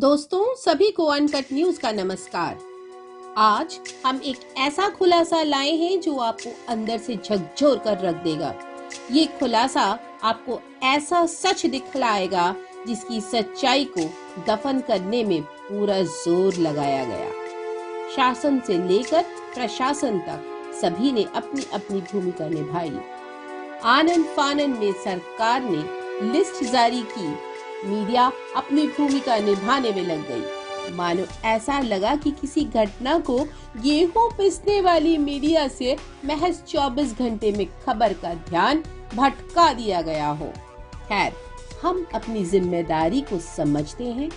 दोस्तों, सभी को अनकट न्यूज का नमस्कार। आज हम एक ऐसा खुलासा लाए हैं जो आपको अंदर से झकझोर कर रख देगा। ये खुलासा आपको ऐसा सच दिखलाएगा जिसकी सच्चाई को दफन करने में पूरा जोर लगाया गया। शासन से लेकर प्रशासन तक सभी ने अपनी अपनी भूमिका निभाई। आनन फानन में सरकार ने लिस्ट जारी की, मीडिया अपनी भूमिका निभाने में लग गई। मानो ऐसा लगा कि किसी घटना को गेहूं पिसने वाली मीडिया से महज 24 घंटे में खबर का ध्यान भटका दिया गया हो। खैर, हम अपनी जिम्मेदारी को समझते हैं।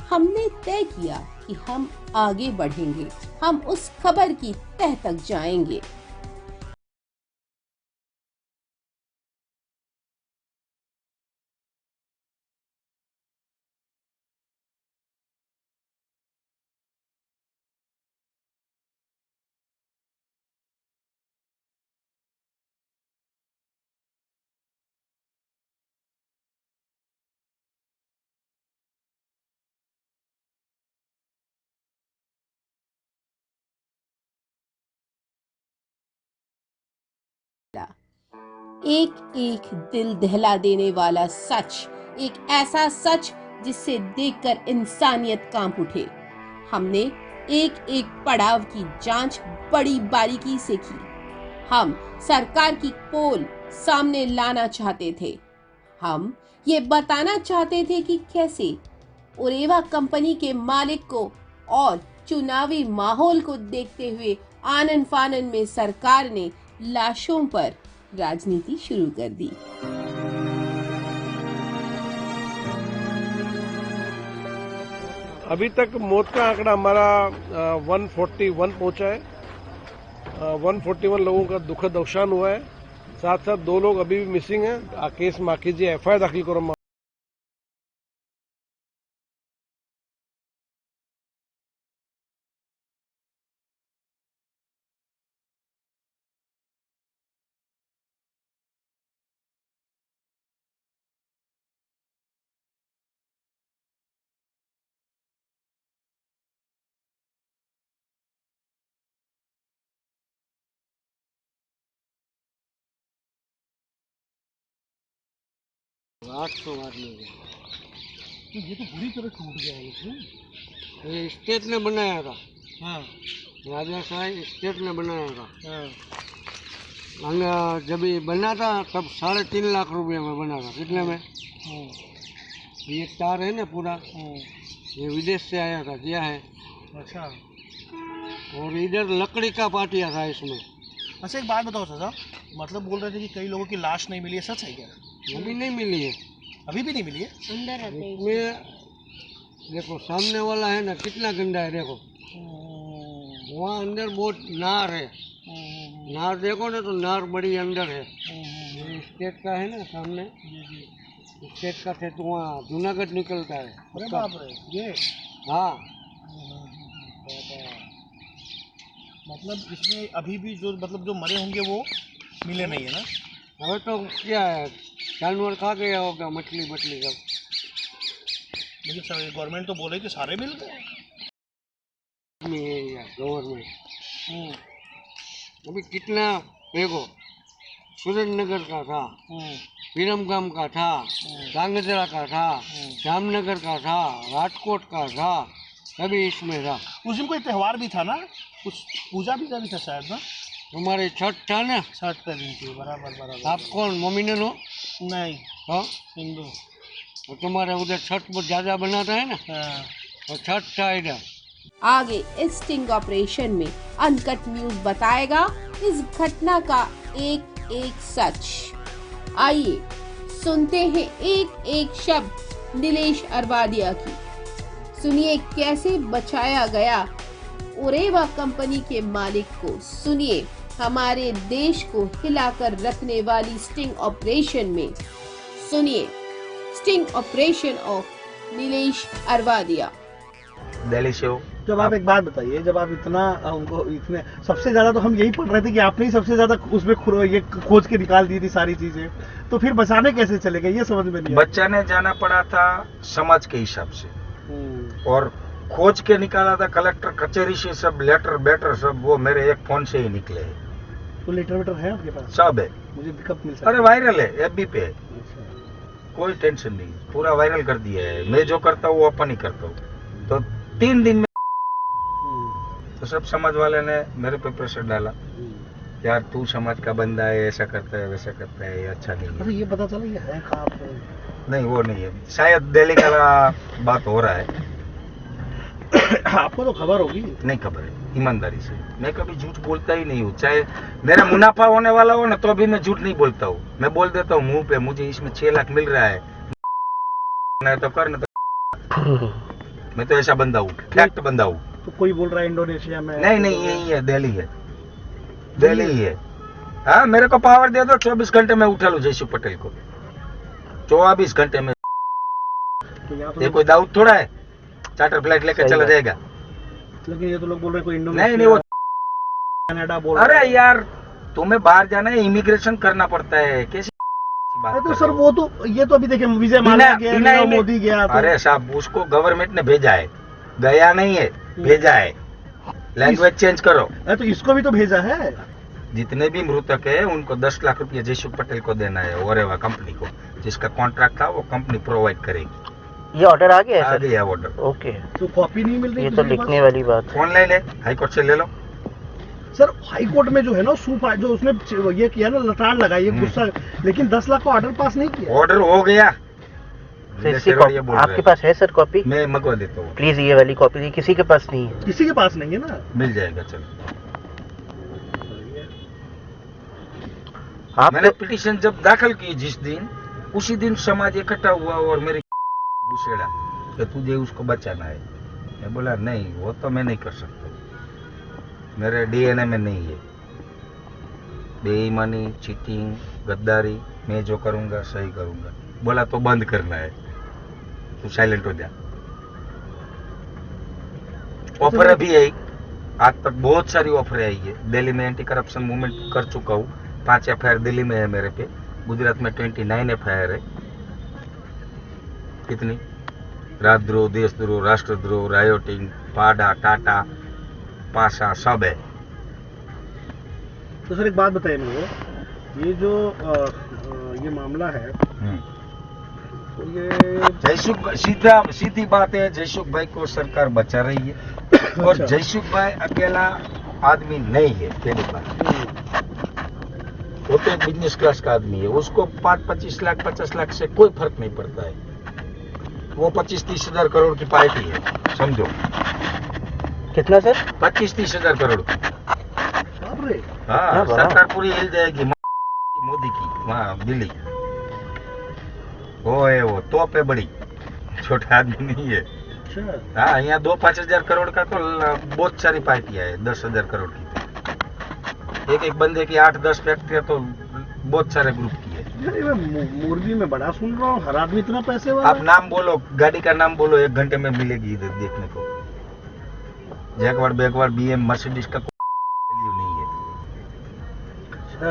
हमने तय किया कि हम आगे बढ़ेंगे, हम उस खबर की तह तक जाएंगे। एक एक दिल दहला देने वाला सच, एक ऐसा सच जिससे देखकर इंसानियत कांप उठे। हमने एक एक पड़ाव की जांच बड़ी बारीकी से की। हम सरकार की पोल सामने लाना चाहते थे। हम ये बताना चाहते थे कि कैसे उरेवा कंपनी के मालिक को और चुनावी माहौल को देखते हुए आनन फानन में सरकार ने लाशों पर राजनीति शुरू कर दी। अभी तक मौत का आंकड़ा हमारा 141 पहुंचा है। 141 लोगों का दुखद अवसान हुआ है। साथ साथ 2 लोग अभी भी मिसिंग हैं। केस माफ कीजिए, एफआईआर दाखिल करो। तो ये तो पूरी तरह टूट गया है इसमें। ये स्टेट ने बनाया था। हाँ, राजा साहब स्टेट ने बनाया था। हाँ, जब ये बना था तब 3.5 लाख रुपए में बना था। कितने में? ये तार है ना पूरा, ये विदेश से आया था। क्या है? अच्छा। और इधर लकड़ी का पाटिया था इसमें। अच्छा, एक बात बताओ चाचा, मतलब बोल रहे थे कि कई लोगों की लाश नहीं मिली है, सच है क्या? अभी नहीं मिली है। अभी भी नहीं मिली है? इसमें देखो सामने वाला है ना, कितना गंदा है। देखो वहाँ अंदर बहुत नार है। नार देखो ना, तो नार बड़ी अंदर है। ये स्टेट का है ना सामने, स्टेट का थे तो वहाँ जूनागढ़ निकलता है। अरे बाप रे, ये हाँ। मतलब इसमें अभी भी जो मतलब जो मरे होंगे वो मिले नहीं है ना? હવે तो क्या है, जानवर खा गया होगा, मछली मछली सब। लेकिन गवर्नमेंट तो बोले कि सारे मिल गए। गवर्नमेंट अभी कितना देखो, सुरेंद्रनगर का था, विरमगाम का था, कांगजरा का था, जामनगर का था, राजकोट का था, अभी इसमें था। उस दिन कोई त्यौहार भी था ना, कुछ पूजा भी था शायद ना? तुम्हारे छठ था ना? छठ का दिन थी। बराबर बराबर। आप कौन मोमिनन हो? नहीं, हाँ, हिंदू। और तुम्हारे उधर छठ बहुत ज्यादा बनाता है ना? हाँ। और छठ था इधर। आगे इस स्टिंग ऑपरेशन में अनकट न्यूज बताएगा इस घटना का एक एक सच। आइए सुनते हैं एक एक शब्द नीलेश अरवादिया की। सुनिए कैसे बचाया गया उरेवा कंपनी के मालिक को। सुनिए हमारे देश को हिलाकर रखने वाली स्टिंग ऑपरेशन में। सुनिए sting operation of Nilesh Arvadia. Delhi से हो। जब आप एक बात बताइए, जब आप इतना उनको इतने सबसे ज्यादा तो हम यही पढ़ रहे थे कि आपने ही सबसे ज्यादा उसमें ये खोज के निकाल दी थी सारी चीजें, तो फिर बचाने कैसे चले गए ये समझ में नहीं आया। बचाने जाना पड़ा था समाज के हिसाब से। और खोज के निकाला था कलेक्टर कचहरी से, सब लेटर बेटर सब वो मेरे एक फोन से ही निकले हैं। तो लेटर वेटर है आपके पास? सब है। मुझे कब मिल सकता अरे वायरल है एफबी पे, अच्छा। कोई टेंशन नहीं, पूरा वायरल कर दिया है। मैं जो करता हूँ वो अपन ही करता हूँ। तो 3 दिन में तो सब समाज वाले ने मेरे पे प्रेशर डाला, यार तू समाज का बंदा है, ऐसा करता है वैसा करता है, ये अच्छा नहीं अच्छा, है। ये पता चला ये है कहाँ पे? नहीं वो नहीं है, शायद दिल्ली का बात हो रहा है। आपको तो खबर होगी। नहीं खबर है, ईमानदारी से मैं कभी झूठ बोलता ही नहीं हूँ। चाहे मेरा मुनाफा होने वाला हो ना तो भी मैं झूठ नहीं बोलता हूँ। मैं बोल देता हूँ मुंह पे, मुझे इसमें 6 लाख मिल रहा है ना तो कर, ना तो मैं तो ऐसा बंदा हूँ, फैक्ट बंदा हूँ। तो कोई बोल रहा है इंडोनेशिया में? नहीं यही है, दिल्ली है, दिल्ली ही है। हाँ मेरे को पावर दे दो, 24 घंटे में उठा लूँ जयसुख पटेल को, 24 घंटे में। तो यहाँ ये तो कोई दाऊद थोड़ा है चार्टर फ्लाइट लेकर चला जाएगा। लेकिन ये तो लोग बोल रहे हैं कोई इंडोनेशिया नहीं वो कनाडा बोल रहा अरे है। यार तुम्हें बाहर जाना है, इमिग्रेशन करना पड़ता है, कैसी बात अरे तो कर सर रहे हो? वो तो ये तो अभी देखिए विजय माल्या गया, नीरव मोदी गया तो अरे साहब उसको गवर्नमेंट ने भेजा है, गया नहीं है, भेजा है। लैंग्वेज चेंज करो। अरे तो इसको भी तो भेजा है। जितने भी मृतक है उनको 10 लाख रुपया जयसुख पटेल को देना है, ओरेवा कंपनी को, जिसका कॉन्ट्रैक्ट था वो कंपनी प्रोवाइड करेगी। ये ऑर्डर आ गया है आ सर? गया ऑर्डर। ओके, तो कॉपी नहीं मिल रही ये तो किसी के लिखने वाली बात है। ऑनलाइन है, हाई कोर्ट से ले लो। पास? सर हाई कोर्ट में जो है ना जो उसने ये किया ना, लताड़ लगाई, ये गुस्सा, लेकिन 10 लाख का ऑर्डर पास नहीं किया। ऑर्डर हो गया। तो इसकी ये कॉपी बोल आपके रहे पास है सर कॉपी? हैं। मैं मंगवा देता हूँ, प्लीज ये वाली कॉपी किसी के पास नहीं है। किसी के पास नहीं है ना। मिल जाएगा। चलो आप मैंने पिटीशन जब दाखिल की जिस दिन, उसी दिन समाज इकट्ठा हुआ और मेरे घुसेड़ा कि तुझे उसको बचाना है। मैं बोला नहीं वो तो मैं नहीं कर सकता, मेरे डीएनए में नहीं है। बेईमानी, चीटिंग, गद्दारी मैं जो करूंगा सही करूंगा। बोला तो बंद करना है, तू साइलेंट हो जा। ऑफर भी आई, आज तक बहुत सारी ऑफर आई है। दिल्ली में एंटी करप्शन मूवमेंट कर चुका हूँ, 5 एफआईआर दिल्ली में है मेरे पे, गुजरात में 29 एफआईआर है। कितनी? राजद्रोह, देशद्रोह, राष्ट्रद्रोह, रायोटिंग, पाडा, टाटा, पासा सब है। तो सर एक बात बताइए मेरे को, ये जो ये मामला है तो ये जयसुख सीधी बात है, जयसुख भाई को सरकार बचा रही है और अच्छा। जयसुख भाई अकेला आदमी नहीं है। पहली बात, वो तो एक बिजनेस क्लास का आदमी है, उसको 5-25 लाख 50 लाख से कोई फर्क नहीं पड़ता है। वो 25-30 हजार करोड़ की पार्टी है, समझो। कितना सर? 25-30 हजार करोड़ की। बाप रे। हाँ बड़ा। सरकार पूरी हिल जाएगी मोदी की, वहाँ दिल्ली। वो है, वो तोप है बड़ी, छोटा आदमी नहीं है। अच्छा। हाँ यहाँ 2-5 हजार करोड़ का तो बहुत सारी पार्टियां है, 10 हजार करोड़ की तो एक बंदे की 8-10 फैक्ट्रियां तो बहुत सारे ग्रुप की है। यार ये मैं मुर्गी में बड़ा सुन रहा हूँ, हर आदमी इतना पैसे वाला आप नाम बोलो, गाड़ी का नाम बोलो, 1 घंटे में मिलेगी इधर देखने को। जैकवार बैकवार BM मर्सिडीज का कोई वैल्यू नहीं है। अच्छा।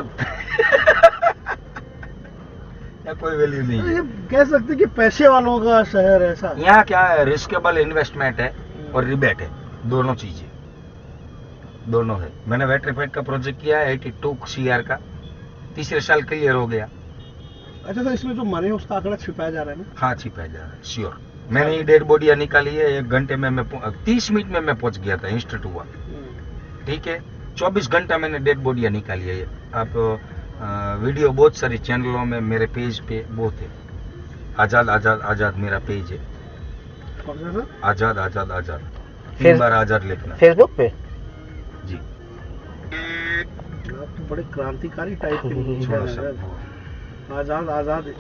या कोई वैल्यू नहीं तो है। ये कह सकते कि पैसे वालों का शहर ऐसा। यहाँ क्या है, रिस्केबल इन्वेस्टमेंट है और रिबेट है, दोनों चीजें दोनों है। मैंने वेट्रीफाइड का प्रोजेक्ट किया है 82 CR का, तीसरे साल क्लियर हो गया। अच्छा सर, इसमें जो मरे हैं उसका आंकड़ा छिपाया जा रहा है ना? हाँ छिपाया जा रहा है, श्योर। मैंने ये डेड बॉडियां निकाली है, 1 घंटे में मैं 30 मिनट में मैं पहुंच गया था, इंस्टेंट हुआ। ठीक है, 24 घंटा मैंने डेड बॉडियां निकाली है। आप वीडियो बहुत सारी चैनलों में, मेरे पेज पे बहुत है। आजाद आजाद आजाद मेरा पेज है, कौन सा सर? आजाद आजाद आजाद, 3 फिर- बार आजाद लिखना फेसबुक पे? जी। आप तो बड़े क्रांतिकारी टाइप के छोड़ो हैं। सब। आजाद आजाद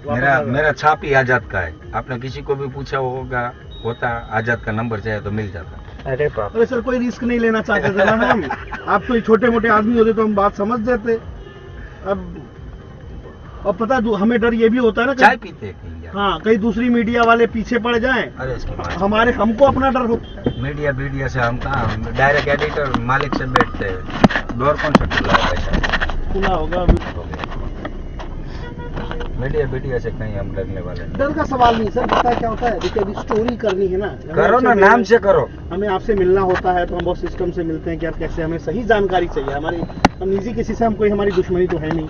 मेरा मेरा छाप ही आजाद का है। आपने किसी को भी पूछा होगा, होता आजाद का नंबर चाहे तो मिल जाता। अरे बाप, अरे सर कोई रिस्क नहीं लेना चाहते थे ना हम। आप तो छोटे मोटे आदमी होते तो हम बात समझ जाते। अब पता है हमें डर ये भी होता है ना चाय कहीं, पीते हैं कहीं यार। हाँ कहीं दूसरी मीडिया वाले पीछे पड़ जाएं, अरे इसकी बात, हमको अपना डर होता है। मीडिया से हम कहाँ, डायरेक्ट एडिटर मालिक से बैठते हैं। डोर कौन सा खुला है? पैसा खुला होगा। मीडिया से कहीं हम डरने वाले नहीं। डर का सवाल नहीं सर, पता है क्या होता है, देखिए अभी स्टोरी करनी है ना, करो ना, नाम से करो। हमें आपसे मिलना होता है तो हम बहुत सिस्टम से मिलते हैं कि आप कैसे, हमें सही जानकारी चाहिए। हमारी हम निजी किसी से हम कोई हमारी दुश्मनी तो है नहीं,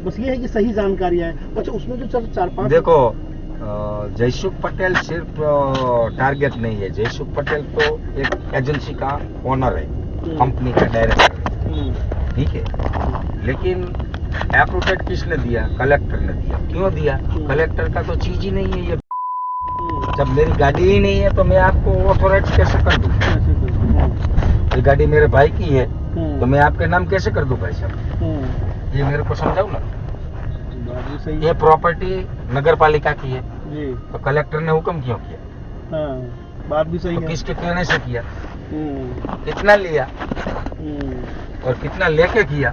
बस ये है कि सही जानकारी आए। अच्छा उसमें जो 4-5 देखो जयसुख पटेल सिर्फ टारगेट नहीं है। जयसुख पटेल तो एक एजेंसी का ओनर है, कंपनी का डायरेक्टर है, ठीक है। लेकिन एप्रूटेड किसने दिया? कलेक्टर ने दिया। क्यों दिया? कलेक्टर का तो चीज ही नहीं है ये। जब मेरी गाड़ी ही नहीं है तो मैं आपको ऑथोराइज कैसे कर दूं? ये गाड़ी मेरे भाई की है तो मैं आपके नाम कैसे कर दूं भाई साहब? ये मेरे को समझाओ ना। ये प्रॉपर्टी नगर पालिका की है जी, तो कलेक्टर ने हुक्म क्यों किया? हाँ बात भी सही तो है। किसके कहने से किया? कितना लिया और कितना लेके किया?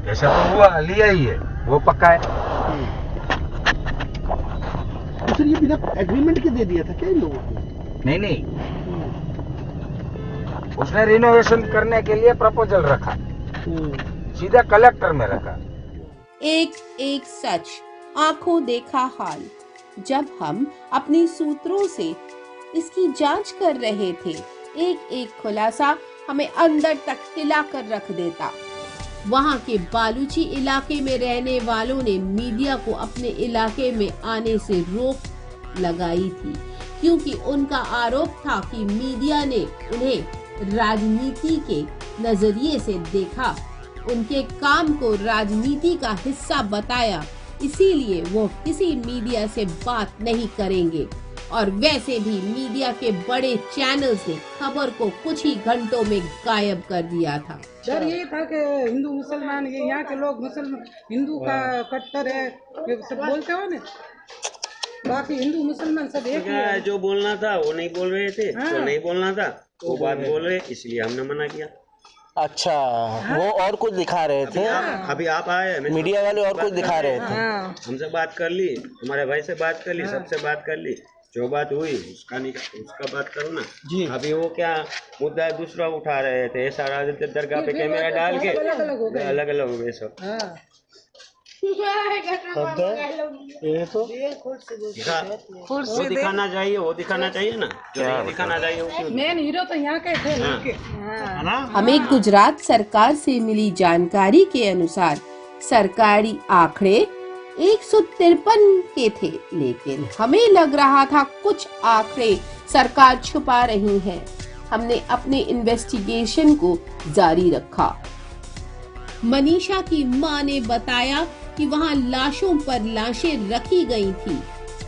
ऐसा तो हुआ लिया ही है, वो पक्का है। तो सर ये बिना एग्रीमेंट के दे दिया था क्या इन लोगों को? नहीं, उसने रिनोवेशन करने के लिए प्रपोजल रखा, सीधा कलेक्टर में रखा। एक एक सच, आंखों देखा हाल। जब हम अपने सूत्रों से इसकी जांच कर रहे थे, एक एक खुलासा हमें अंदर तक हिला कर रख देता। वहां के बालूची इलाके में रहने वालों ने मीडिया को अपने इलाके में आने से रोक लगाई थी, क्योंकि उनका आरोप था कि मीडिया ने उन्हें राजनीति के नजरिए से देखा, उनके काम को राजनीति का हिस्सा बताया, इसीलिए वो किसी मीडिया से बात नहीं करेंगे। और वैसे भी मीडिया के बड़े चैनल्स ने खबर को कुछ ही घंटों में गायब कर दिया था। डर ये था कि हिंदू मुसलमान, ये यहाँ के लोग मुसलमान हिंदू का कट्टर है, ये सब बोलते हो ना, बाकी हिंदू मुसलमान सब एक ही है। जो बोलना था वो नहीं बोल रहे थे, हाँ। जो नहीं बोलना था वो बात बोल रहे, इसलिए हमने मना किया। अच्छा वो और कुछ दिखा रहे थे, अभी आप आए, मीडिया वाले और कुछ दिखा रहे थे। हाँ। हमसे बात कर ली, हमारे भाई से बात कर ली, सबसे बात कर ली, जो बात हुई उसका बात करो ना जी। अभी वो क्या मुद्दा दूसरा उठा रहे थे, ऐसा दरगाह पे कैमरा डाल के अलग अलग हो गए सब। ये तो वो दिखाना चाहिए, वो दिखाना चाहिए ना, जो नहीं दिखाना चाहिए वो क्यों? मेन हीरो तो यहाँ के थे लड़के। हाँ। हमें गुजरात सरकार से मिली जानकारी के अनुसार सरकारी आंकड़े 153 के थे, लेकिन हमें लग रहा था कुछ आंकड़े सरकार छुपा रही है। हमने अपने इन्वेस्टिगेशन को जारी रखा। मनीषा की मां ने बताया कि वहां लाशों पर लाशें रखी गई थी।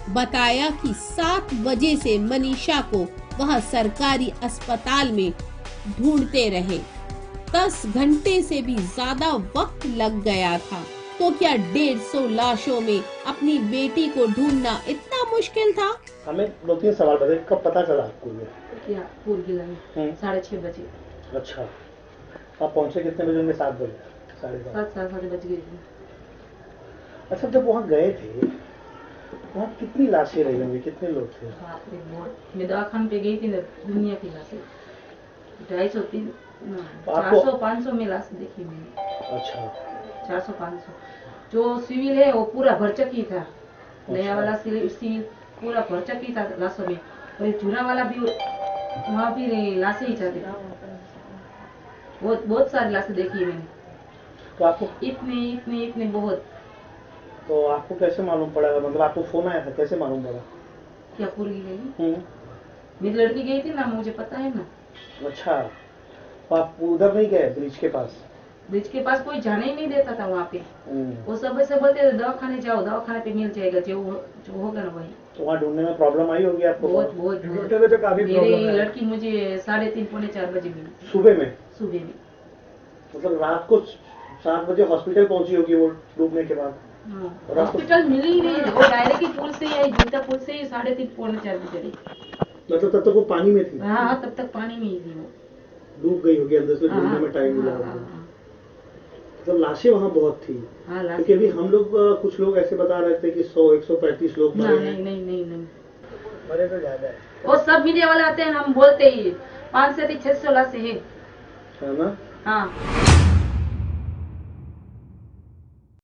बताया कि 7 बजे से मनीषा को वह सरकारी अस्पताल में ढूंढते रहे। 10 घंटे से भी ज्यादा वक्त लग गया था। तो क्या 150 लाशों में अपनी बेटी को ढूंढना इतना मुश्किल था? हमें 2-3 सवाल बताइए, कब पता चला आपको ये? क्या पूर्वी लाइन 6:30 बजे। अच्छा आप पहुंचे कितने बजे होंगे? 7 बजे, 7 बज गए थे। अच्छा जब वहाँ गए थे वहाँ कितनी लाशें रही होंगी, कितने लोग थे? बाप रे बहुत। मैं दवाखाने पे गई थी ना, दुनिया की लाशें 250 400-500 में लाश देखी मैंने। अच्छा 400-500। जो सिविल है वो पूरा भरचकी था, नया वाला सिविल पूरा भरचकी था लाशों में, और ये जूना वाला भी वहाँ भी लाशें ही जाती। बहुत सारी लाशें देखी मैंने। तो आपको इतने बहुत। तो आपको कैसे मालूम पड़ा, मतलब आपको फोन आया था, कैसे मालूम पड़ा? क्या पूर्वी गई? मेरी लड़की गई थी ना, मुझे पता है ना। अच्छा तो आप उधर नहीं गए ब्रिज के पास? ब्रिज के पास कोई जाने ही नहीं देता था वहाँ पे। वो सब ऐसे बोलते थे दवाखाने जाओ, दवाखाने पे मिल जाएगा, जो होगा ना वही। तो वहाँ ढूंढने में प्रॉब्लम आई होगी आपको? बहुत। मेरी लड़की मुझे 3:30-4 बजे मिली। सुबह में? सुबह में मतलब रात को 7 बजे हॉस्पिटल पहुंची होगी वो डूबने के बाद? हॉस्पिटल मिली ही नहीं, वो डायरेक्ट ही पुल से आई, जूता पुल से ही 3:30-4 बजे चली। मतलब तब तक वो पानी में थी? हाँ तब तक पानी में ही थी वो। डूब गई होगी अंदर से, ढूंढने में टाइम मिला होगा। मतलब लाशें वहाँ बहुत थी। क्योंकि अभी हम लोग कुछ लोग ऐसे बता रहे थे कि 100-135 लोग मरे हैं। नहीं मरे तो ज्यादा है। वो सब मीडिया वाले आते हैं, हम बोलते ही 500 से 600 लाशें है ना। हाँ।